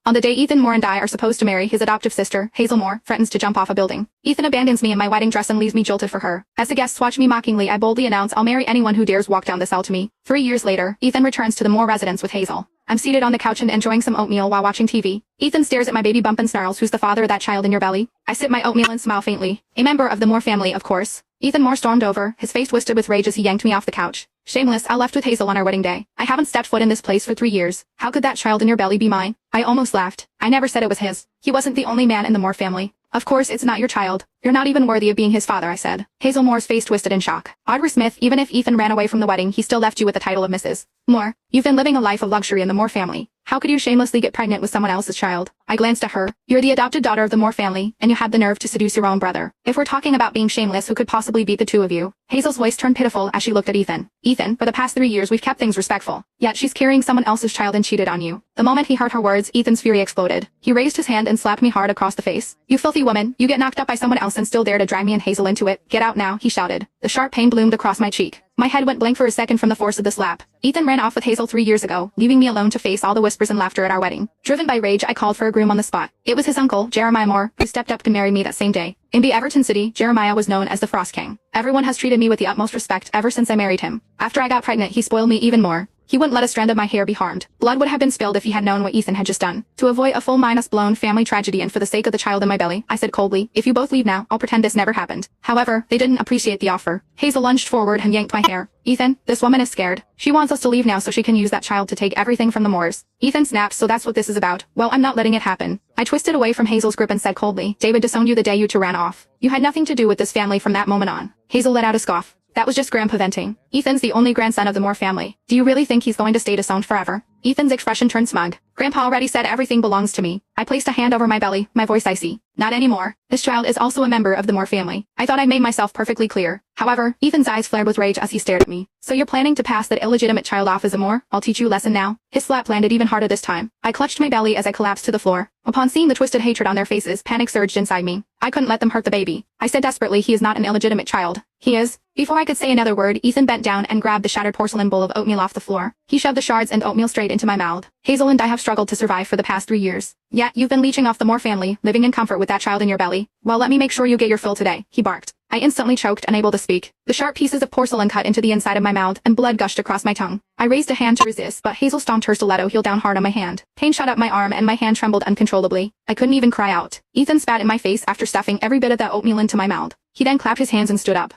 On the day Ethan Moore and I are supposed to marry, his adoptive sister, Hazel Moore, threatens to jump off a building. Ethan abandons me in my wedding dress and leaves me jolted for her. As the guests watch me mockingly, I boldly announce I'll marry anyone who dares walk down this aisle to me. 3 years later, Ethan returns to the Moore residence with Hazel. I'm seated on the couch and enjoying some oatmeal while watching TV. Ethan stares at my baby bump and snarls, "Who's the father of that child in your belly?" I sip my oatmeal and smile faintly. "A member of the Moore family, of course." Ethan Moore stormed over, his face twisted with rage as he yanked me off the couch. Shameless, I left with Hazel on our wedding day. "I haven't stepped foot in this place for 3 years. How could that child in your belly be mine?" I almost laughed. I never said it was his. He wasn't the only man in the Moore family. "Of course it's not your child. You're not even worthy of being his father," I said. Hazel Moore's face twisted in shock. "Audra Smith, even if Ethan ran away from the wedding, he still left you with the title of Mrs. Moore. You've been living a life of luxury in the Moore family. How could you shamelessly get pregnant with someone else's child?" I glanced at her. "You're the adopted daughter of the Moore family, and you had the nerve to seduce your own brother. If we're talking about being shameless, who could possibly beat the two of you?" Hazel's voice turned pitiful as she looked at Ethan. "Ethan, for the past 3 years we've kept things respectful. Yet she's carrying someone else's child and cheated on you." The moment he heard her words, Ethan's fury exploded. He raised his hand and slapped me hard across the face. "You filthy woman, you get knocked up by someone else and still dare to drag me and Hazel into it. Get out now," he shouted. The sharp pain bloomed across my cheek. My head went blank for a second from the force of the slap. Ethan ran off with Hazel 3 years ago, leaving me alone to face all the whispers and laughter at our wedding. Driven by rage, I called for a groom on the spot. It was his uncle, Jeremiah Moore, who stepped up to marry me that same day. In the Everton City, Jeremiah was known as the Frost King. Everyone has treated me with the utmost respect ever since I married him. After I got pregnant, he spoiled me even more. He wouldn't let a strand of my hair be harmed. Blood would have been spilled if he had known what Ethan had just done. To avoid a full blown family tragedy and for the sake of the child in my belly, I said coldly, "If you both leave now, I'll pretend this never happened." However, they didn't appreciate the offer. Hazel lunged forward and yanked my hair. "Ethan, this woman is scared. She wants us to leave now so she can use that child to take everything from the Moores." Ethan snapped, "So that's what this is about? Well, I'm not letting it happen." I twisted away from Hazel's grip and said coldly, "David disowned you the day you two ran off. You had nothing to do with this family from that moment on." Hazel let out a scoff. "That was just Grandpa venting. Ethan's the only grandson of the Moore family. Do you really think he's going to stay disowned forever?" Ethan's expression turned smug. "Grandpa already said everything belongs to me." I placed a hand over my belly, my voice icy. "Not anymore. This child is also a member of the Moore family." I thought I made myself perfectly clear. However, Ethan's eyes flared with rage as he stared at me. "So you're planning to pass that illegitimate child off as a Moore? I'll teach you a lesson now." His slap landed even harder this time. I clutched my belly as I collapsed to the floor. Upon seeing the twisted hatred on their faces, panic surged inside me. I couldn't let them hurt the baby. I said desperately, "He is not an illegitimate child. He is." Before I could say another word, Ethan bent down and grabbed the shattered porcelain bowl of oatmeal off the floor. He shoved the shards and oatmeal straight into my mouth. "Hazel and I have struggled to survive for the past 3 years. Yet you've been leeching off the Moore family, living in comfort with that child in your belly. Well, let me make sure you get your fill today," he barked. I instantly choked, unable to speak. The sharp pieces of porcelain cut into the inside of my mouth, and blood gushed across my tongue. I raised a hand to resist, but Hazel stomped her stiletto heel down hard on my hand. Pain shot up my arm and my hand trembled uncontrollably. I couldn't even cry out. Ethan spat in my face after stuffing every bit of that oatmeal into my mouth. He then clapped his hands and stood up.